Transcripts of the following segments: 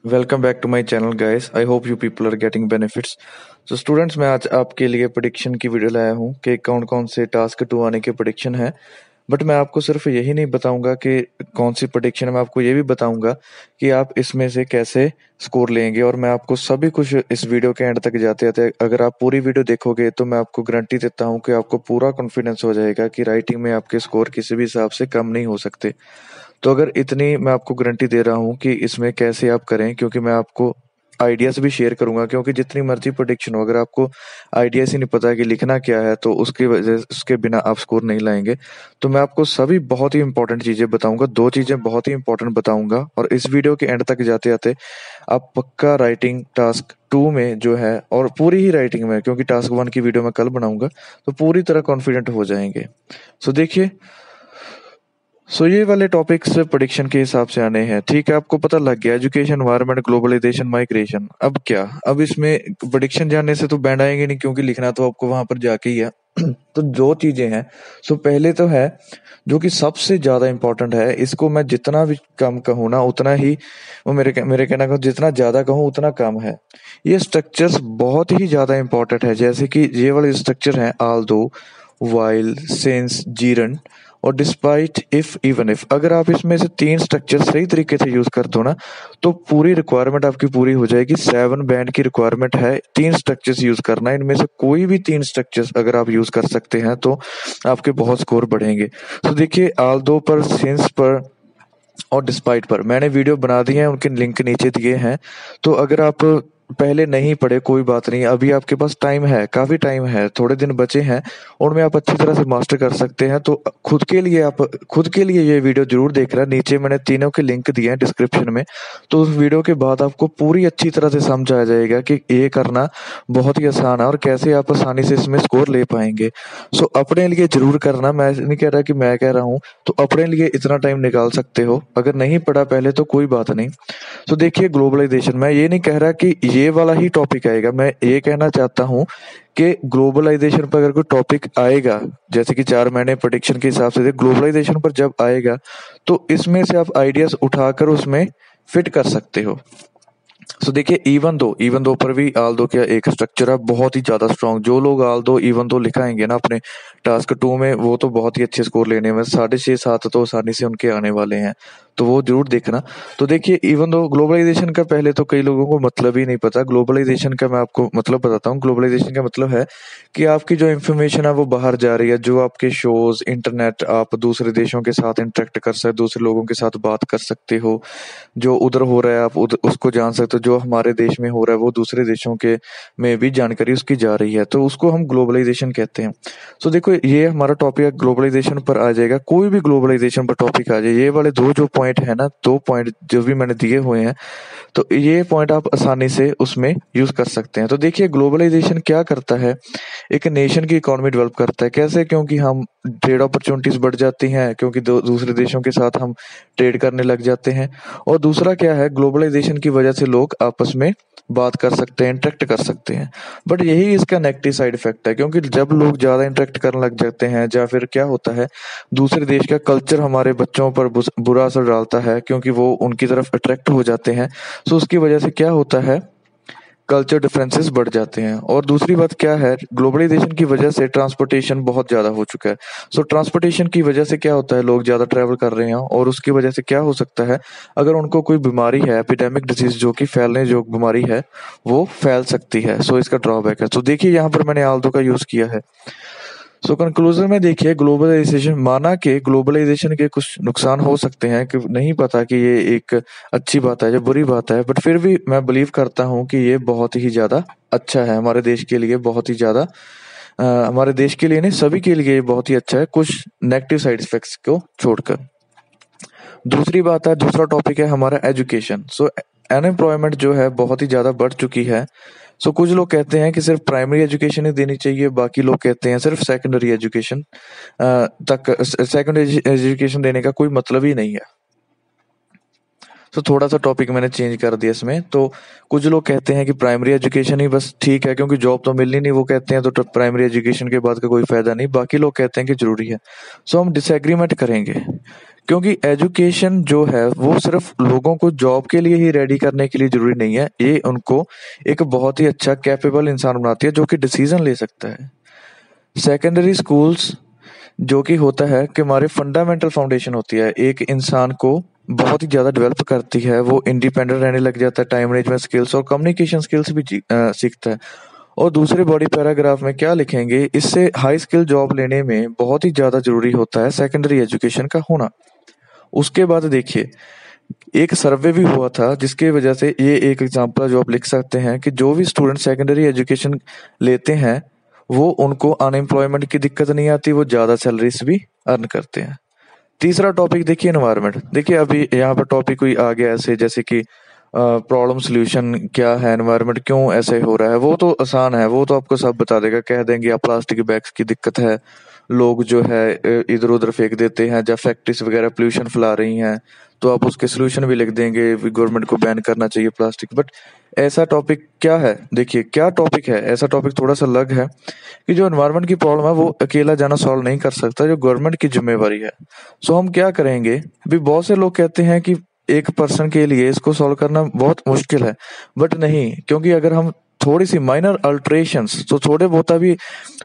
Welcome back to my channel guys. I hope you people are getting benefits. So students, मैं आज आपके लिए prediction की video लाया हूँ कि कौन कौन से टास्क 2 आने के प्रेडिक्शन है। बट मैं आपको सिर्फ यही नहीं बताऊंगा कि कौन सी प्रेडिक्शन है, मैं आपको ये भी बताऊंगा कि आप इसमें से कैसे स्कोर लेंगे। और मैं आपको सभी कुछ इस वीडियो के एंड तक जाते जाते, अगर आप पूरी वीडियो देखोगे तो मैं आपको गारंटी देता हूँ कि आपको पूरा कॉन्फिडेंस हो जाएगा कि राइटिंग में आपके स्कोर किसी भी हिसाब से कम नहीं हो सकते। तो अगर इतनी मैं आपको गारंटी दे रहा हूँ कि इसमें कैसे आप करें, क्योंकि मैं आपको आइडियाज भी शेयर करूंगा। क्योंकि जितनी मर्जी प्रोडिक्शन हो, अगर आपको आइडियाज ही नहीं पता कि लिखना क्या है तो उसकी वजह उसके बिना आप स्कोर नहीं लाएंगे। तो मैं आपको सभी बहुत ही इंपॉर्टेंट चीजें बताऊंगा, दो चीजें बहुत ही इंपॉर्टेंट बताऊंगा। और इस वीडियो के एंड तक जाते जाते आप पक्का राइटिंग टास्क 2 में जो है, और पूरी ही राइटिंग में, क्योंकि टास्क 1 की वीडियो मैं कल बनाऊंगा, तो पूरी तरह कॉन्फिडेंट हो जाएंगे। सो देखिए, ये वाले टॉपिक्स प्रेडिक्शन के हिसाब से आने हैं। ठीक है, आपको पता लग गया एजुकेशन, एनवायरनमेंट, ग्लोबलाइजेशन, माइग्रेशन। अब क्या, अब इसमें प्रेडिक्शन जानने से तो बैंड आएंगे नहीं, क्योंकि लिखना तो आपको वहां पर जाके ही है। तो जो चीजें हैं, पहले तो है जो कि सबसे ज्यादा इंपॉर्टेंट है, इसको मैं जितना भी कम कहूँ ना उतना ही, वो मेरे कहना का जितना ज्यादा कहूँ उतना कम है। ये स्ट्रक्चर्स बहुत ही ज्यादा इंपॉर्टेंट है, जैसे कि ये वाले स्ट्रक्चर हैं आल्दो, वाइल, सिंस, जीरन और डिस्पाइट, इफ, इवन इफ। अगर आप इसमें से 3 स्ट्रक्चर सही तरीके से यूज कर दो ना, तो पूरी रिक्वायरमेंट आपकी पूरी हो जाएगी। 7 बैंड की रिक्वायरमेंट है, 3 स्ट्रक्चर्स यूज करना है। इनमें से कोई भी 3 स्ट्रक्चर्स अगर आप यूज कर सकते हैं तो आपके बहुत स्कोर बढ़ेंगे। तो देखिए, आल्दो पर, सिंस पर और डिस्पाइट पर मैंने वीडियो बना दी है, उनके लिंक नीचे दिए हैं। तो अगर आप पहले नहीं पढ़े कोई बात नहीं, अभी आपके पास टाइम है, काफी टाइम है, थोड़े दिन बचे हैं, उनमें आप अच्छी तरह से मास्टर कर सकते हैं। तो खुद के लिए ये वीडियो जरूर देख रहा है। नीचे मैंने तीनों के लिंक दिए हैं डिस्क्रिप्शन में। तो उस वीडियो के बाद आपको पूरी अच्छी तरह से समझ आ जाएगा कि ये करना बहुत ही आसान है और कैसे आप आसानी से इसमें स्कोर ले पाएंगे। अपने लिए जरूर करना, मैं नहीं कह रहा कि मैं कह रहा हूँ। तो अपने लिए इतना टाइम निकाल सकते हो, अगर नहीं पढ़ा पहले तो कोई बात नहीं। तो देखिए, ग्लोबलाइजेशन, मैं ये नहीं कह रहा कि ये वाला ही टॉपिक आएगा, मैं ये कहना चाहता हूँ कि ग्लोबलाइजेशन पर अगर कोई टॉपिक आएगा, जैसे कि 4 महीने प्रेडिक्शन के हिसाब से ग्लोबलाइजेशन पर जब आएगा, तो इसमें से आप आइडियाज उठाकर उसमें फिट कर सकते हो। देखिए, इवन दो पर भी आल्दो का एक स्ट्रक्चर है बहुत ही ज्यादा स्ट्रॉन्ग। जो लोग आल्दो इवन दो लिखाएंगे ना अपने टास्क 2 में, वो तो बहुत ही अच्छे स्कोर लेने में 6.5-7 तो आसानी से उनके आने वाले हैं। तो वो जरूर देखना। तो देखिए, इवन दो ग्लोबलाइजेशन का पहले तो कई लोगों को मतलब ही नहीं पता। ग्लोबलाइजेशन का मैं आपको मतलब बताता हूँ। ग्लोबलाइजेशन का मतलब है कि आपकी जो इन्फॉर्मेशन है वो बाहर जा रही है, जो आपके शोज, इंटरनेट, आप दूसरे देशों के साथ इंटरेक्ट कर सकते, दूसरे लोगों के साथ बात कर सकते हो। जो उधर हो रहा है आप उसको जान सकते हो, जो हमारे देश में हो रहा है वो दूसरे देशों के में भी जानकारी उसकी जा रही है, तो उसको हम ग्लोबलाइजेशन कहते हैं। देखो, ये हमारा टॉपिक ग्लोबलाइजेशन पर आ जाएगा। कोई भी ग्लोबलाइजेशन पर टॉपिक आ जाए, ये वाले दो जो पॉइंट है ना, 2 पॉइंट जो भी मैंने दिए हुए हैं, तो ये पॉइंट आप आसानी से उसमें यूज कर सकते हैं। तो देखिए, ग्लोबलाइजेशन क्या करता है, एक नेशन की इकोनॉमी डेवलप करता है। कैसे? क्योंकि हम ट्रेड अपॉर्चुनिटीज बढ़ जाती हैं, क्योंकि दूसरे देशों के साथ हम ट्रेड करने लग जाते हैं। और दूसरा क्या है, ग्लोबलाइजेशन की वजह से लोग आपस में बात कर सकते हैं, इंटरेक्ट कर सकते हैं। बट यही इसका नेगेटिव साइड इफेक्ट है, क्योंकि जब लोग ज्यादा इंटरेक्ट करने लग जाते हैं, या फिर क्या होता है, दूसरे देश का कल्चर हमारे बच्चों पर बुरा असर डालता है, क्योंकि वो उनकी तरफ अट्रैक्ट हो जाते हैं। उसकी वजह से क्या होता है, कल्चर डिफरेंसेस बढ़ जाते हैं। और दूसरी बात क्या है, ग्लोबलाइजेशन की वजह से ट्रांसपोर्टेशन बहुत ज्यादा हो चुका है। ट्रांसपोर्टेशन की वजह से क्या होता है, लोग ज्यादा ट्रैवल कर रहे हैं, और उसकी वजह से क्या हो सकता है, अगर उनको कोई बीमारी है, एपिडेमिक डिजीज जो कि फैलने जो बीमारी है, वो फैल सकती है। इसका ड्रॉबैक है। देखिए, यहाँ पर मैंने आल्दो का यूज किया है। कंक्लूजन में देखिए, ग्लोबलाइजेशन, माना कि ग्लोबलाइजेशन के कुछ नुकसान हो सकते हैं, कि नहीं पता कि ये एक अच्छी बात है या बुरी बात है, बट फिर भी मैं बिलीव करता हूँ कि ये बहुत ही ज्यादा अच्छा है हमारे देश के लिए, बहुत ही ज्यादा हमारे देश के लिए नहीं, सभी के लिए ये बहुत ही अच्छा है, कुछ नेगेटिव साइड इफेक्ट्स को छोड़कर। दूसरी बात है, दूसरा टॉपिक है हमारा एजुकेशन। अनएम्प्लॉयमेंट जो है बहुत ही ज्यादा बढ़ चुकी है। कुछ लोग कहते हैं कि सिर्फ प्राइमरी एजुकेशन ही देनी चाहिए, बाकी लोग कहते हैं सिर्फ सेकेंडरी एजुकेशन तक, सेकेंडरी एजुकेशन देने का कोई मतलब ही नहीं है। थोड़ा सा टॉपिक मैंने चेंज कर दिया इसमें। तो कुछ लोग कहते हैं कि प्राइमरी एजुकेशन ही बस ठीक है, क्योंकि जॉब तो मिलनी नहीं, वो कहते हैं, तो प्राइमरी एजुकेशन के बाद का कोई फायदा नहीं। बाकी लोग कहते हैं कि जरूरी है। हम डिसएग्रीमेंट करेंगे क्योंकि एजुकेशन जो है वो सिर्फ लोगों को जॉब के लिए ही रेडी करने के लिए जरूरी नहीं है, ये उनको एक बहुत ही अच्छा कैपेबल इंसान बनाती है जो कि डिसीजन ले सकता है। सेकेंडरी स्कूल्स जो कि होता है कि हमारे फंडामेंटल फाउंडेशन होती है, एक इंसान को बहुत ही ज़्यादा डेवलप करती है, वो इंडिपेंडेंट रहने लग जाता है, टाइम मैनेजमेंट स्किल्स और कम्युनिकेशन स्किल्स भी सीखता है। और दूसरे बॉडी पैराग्राफ में क्या लिखेंगे, इससे हाई स्किल जॉब लेने में बहुत ही ज़्यादा ज़रूरी होता है सेकेंडरी एजुकेशन का होना। उसके बाद देखिए, एक सर्वे भी हुआ था जिसकी वजह से ये एक एग्जांपल जो आप लिख सकते हैं कि जो भी स्टूडेंट सेकेंडरी एजुकेशन लेते हैं वो उनको अनएम्प्लॉयमेंट की दिक्कत नहीं आती, वो ज़्यादा सैलरीज भी अर्न करते हैं। तीसरा टॉपिक देखिए एनवायरनमेंट। देखिए अभी यहाँ पर टॉपिक कोई आ गया ऐसे जैसे कि प्रॉब्लम सॉल्यूशन क्या है, एनवायरनमेंट क्यों ऐसे हो रहा है, वो तो आसान है, वो तो आपको सब बता देगा, कह देंगे आप प्लास्टिक बैग्स की दिक्कत है, लोग जो है इधर उधर फेंक देते हैं, जब फैक्ट्रीज वगैरह पोल्यूशन फैला रही हैं तो आप उसके सोल्यूशन भी लिख देंगे, गवर्नमेंट को बैन करना चाहिए प्लास्टिक। बट ऐसा टॉपिक क्या है, देखिए क्या टॉपिक है, ऐसा टॉपिक थोड़ा सा अलग है कि जो एनवायरनमेंट की प्रॉब्लम है वो अकेला जाना सॉल्व नहीं कर सकता, जो गवर्नमेंट की जिम्मेवारी है। सो हम क्या करेंगे, भी बहुत से लोग कहते हैं कि एक पर्सन के लिए इसको सॉल्व करना बहुत मुश्किल है, बट नहीं, क्योंकि अगर हम थोड़ी सी माइनर अल्ट्रेशंस, तो थोड़े बहुत भी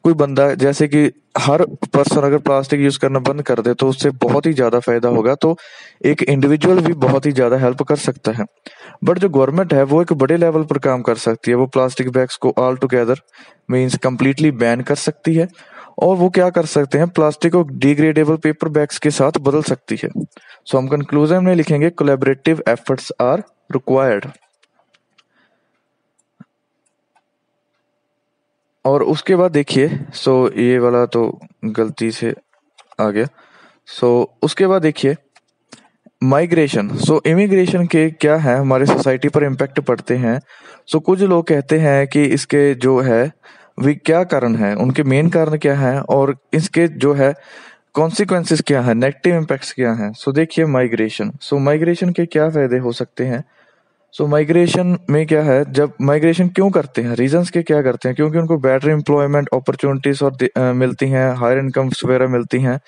कोई बंदा जैसे कि हर पर्सन अगर प्लास्टिक यूज करना बंद कर दे तो उससे बहुत ही ज्यादा फायदा होगा, तो एक इंडिविजुअल भी बहुत ही ज्यादा हेल्प कर सकता है। बट जो गवर्नमेंट है वो एक बड़े लेवल पर काम कर सकती है, वो प्लास्टिक बैग्स को all together means completely ban कर सकती है, और वो क्या कर सकते हैं, प्लास्टिक को डिग्रेडेबल पेपर बैग्स के साथ बदल सकती है। सो हम कंक्लूजन में लिखेंगे कोलैबोरेटिव एफर्ट्स आर रिक्वायर्ड। और उसके बाद देखिए, सो ये वाला तो गलती से आ गया। सो उसके बाद देखिए माइग्रेशन। सो इमिग्रेशन के क्या है हमारे सोसाइटी पर इम्पैक्ट पड़ते हैं। सो कुछ लोग कहते हैं कि इसके जो है वे क्या कारण है, उनके मेन कारण क्या है, और इसके जो है कॉन्सिक्वेंसेस क्या है, नेगेटिव इम्पैक्ट्स क्या हैं। सो देखिए माइग्रेशन। सो माइग्रेशन के क्या फायदे हो सकते हैं। सो माइग्रेशन में क्या है, जब माइग्रेशन क्यों करते हैं, रीजंस के क्या करते हैं, क्योंकि उनको बेटर एम्प्लॉयमेंट अपॉर्चुनिटीज और मिलती हैं, हायर इनकम्स वगैरह मिलती हैं,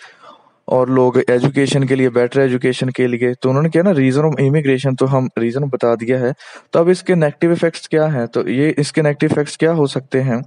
और लोग एजुकेशन के लिए, बेटर एजुकेशन के लिए, तो उन्होंने क्या ना रीजन ऑफ इमिग्रेशन, तो हम रीजन बता दिया है। तो अब इसके नेगेटिव इफेक्ट्स क्या हैं, तो ये इसके नेगेटिव इफेक्ट्स क्या हो सकते हैं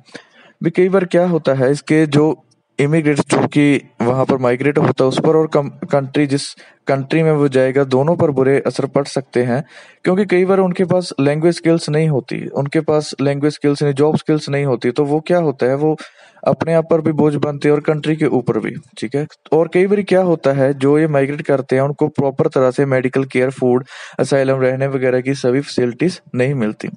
भी। कई बार क्या होता है, इसके जो इमिग्रेट जो कि वहां पर माइग्रेट होता है उस पर और कंट्री जिस कंट्री में वो जाएगा दोनों पर बुरे असर पड़ सकते हैं, क्योंकि कई बार उनके पास लैंग्वेज स्किल्स नहीं होती, उनके पास लैंग्वेज स्किल्स नहीं, जॉब स्किल्स नहीं होती, तो वो क्या होता है, वो अपने आप पर भी बोझ बनते हैं और कंट्री के ऊपर भी। ठीक है। और कई बार क्या होता है, जो ये माइग्रेट करते हैं उनको प्रॉपर तरह से मेडिकल केयर, फूड, असाइलम, रहने वगैरह की सभी फैसिलिटीज नहीं मिलती।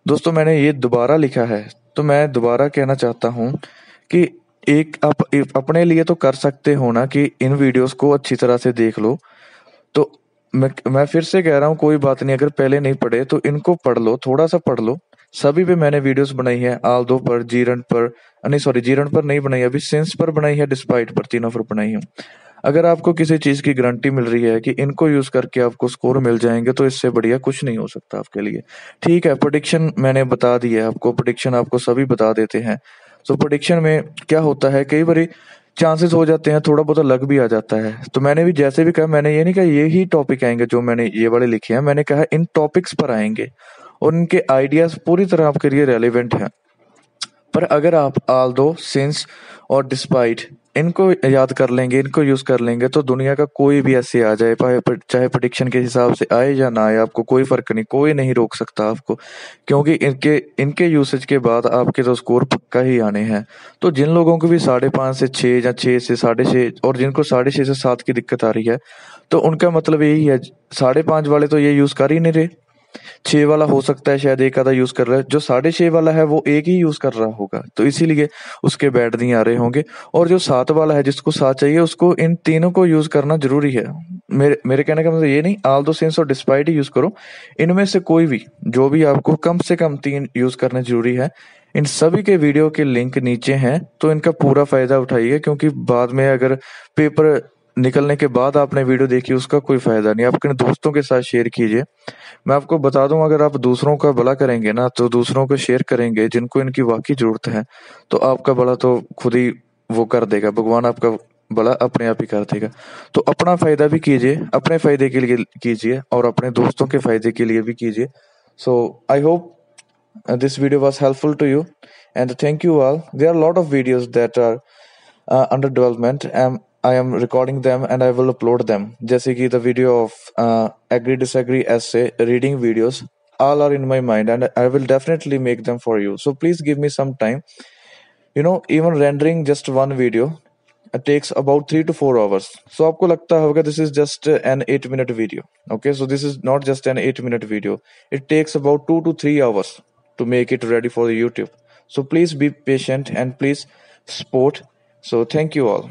दोस्तों मैंने ये दोबारा लिखा है, तो मैं दोबारा कहना चाहता हूँ कि एक आप अपने लिए तो कर सकते हो ना कि इन वीडियोस को अच्छी तरह से देख लो। तो मैं फिर से कह रहा हूँ, कोई बात नहीं, अगर पहले नहीं पढ़े तो इनको पढ़ लो, थोड़ा सा पढ़ लो। सभी पे मैंने वीडियोस बनाई है, आल्दो पर, जीरन पर, नहीं सॉरी जीरन पर नहीं बनाई अभी, सिंस पर बनाई है, डिस्पाइट पर, तीनों पर बनाई हूँ। अगर आपको किसी चीज की गारंटी मिल रही है कि इनको यूज करके आपको स्कोर मिल जाएंगे तो इससे बढ़िया कुछ नहीं हो सकता आपके लिए। ठीक है, प्रेडिक्शन मैंने बता दी है आपको, प्रेडिक्शन आपको सभी बता देते हैं। सो प्रेडिक्शन में क्या होता है, कई बार चांसेस हो जाते हैं, थोड़ा बहुत लग भी आ जाता है। तो मैंने भी जैसे भी कहा, मैंने ये नहीं कहा ये ही टॉपिक आएंगे जो मैंने ये वाले लिखे हैं, मैंने कहा इन टॉपिक्स पर आएंगे और इनके आइडियाज पूरी तरह आपके लिए रेलिवेंट है। पर अगर आप आल्दो, सिंस और डिस्पाइट इनको याद कर लेंगे, इनको यूज कर लेंगे, तो दुनिया का कोई भी ऐसे आ जाए, चाहे प्रेडिक्शन के हिसाब से आए या ना आए, आपको कोई फर्क नहीं, कोई नहीं रोक सकता आपको, क्योंकि इनके इनके यूसेज के बाद आपके तो स्कोर पक्का ही आने हैं। तो जिन लोगों को भी 5.5 से 6 या 6 से 6.5 और जिनको 6.5 से 7 की दिक्कत आ रही है, तो उनका मतलब यही है, 5.5 वाले तो ये यूज कर ही नहीं रहे, 6 वाला हो सकता है शायद एक आधा यूज कर रहा है, जो 6.5 वाला है वो एक ही यूज कर रहा होगा, तो इसीलिए उसके बैड नहीं आ रहे होंगे। और जो 7 वाला है, जिसको 7 चाहिए, उसको इन तीनों को यूज करना जरूरी है। मेरे कहने का मतलब ये नहीं, ऑल दो सेंस और डिस्पाइट ही यूज करो, इनमें से कोई भी, जो भी आपको कम से कम 3 यूज करने जरूरी है। इन सभी के वीडियो के लिंक नीचे हैं, तो इनका पूरा फायदा उठाइए, क्योंकि बाद में अगर पेपर निकलने के बाद आपने वीडियो देखी उसका कोई फायदा नहीं। आप अपने दोस्तों के साथ शेयर कीजिए। मैं आपको बता दूं, अगर आप दूसरों का भला करेंगे ना, तो दूसरों को शेयर करेंगे जिनको इनकी वाकई जरूरत है, तो आपका भला तो खुद ही वो कर देगा, भगवान आपका भला अपने आप ही कर देगा। तो अपना फ़ायदा भी कीजिए, अपने फ़ायदे के लिए कीजिए और अपने दोस्तों के फ़ायदे के लिए भी कीजिए। So I hope this video was helpful to you, and thank you all. There are a lot of videos that are under development, and I am recording them and I will upload them. जैसे कि the video of agree disagree essay reading videos, all are in my mind and I will definitely make them for you. So please give me some time. Even rendering just one video takes about 3 to 4 hours. So आपको लगता होगा this is just an 8-minute video. Okay, so this is not just an 8-minute video. It takes about 2 to 3 hours to make it ready for the YouTube. So please be patient and please support. So thank you all.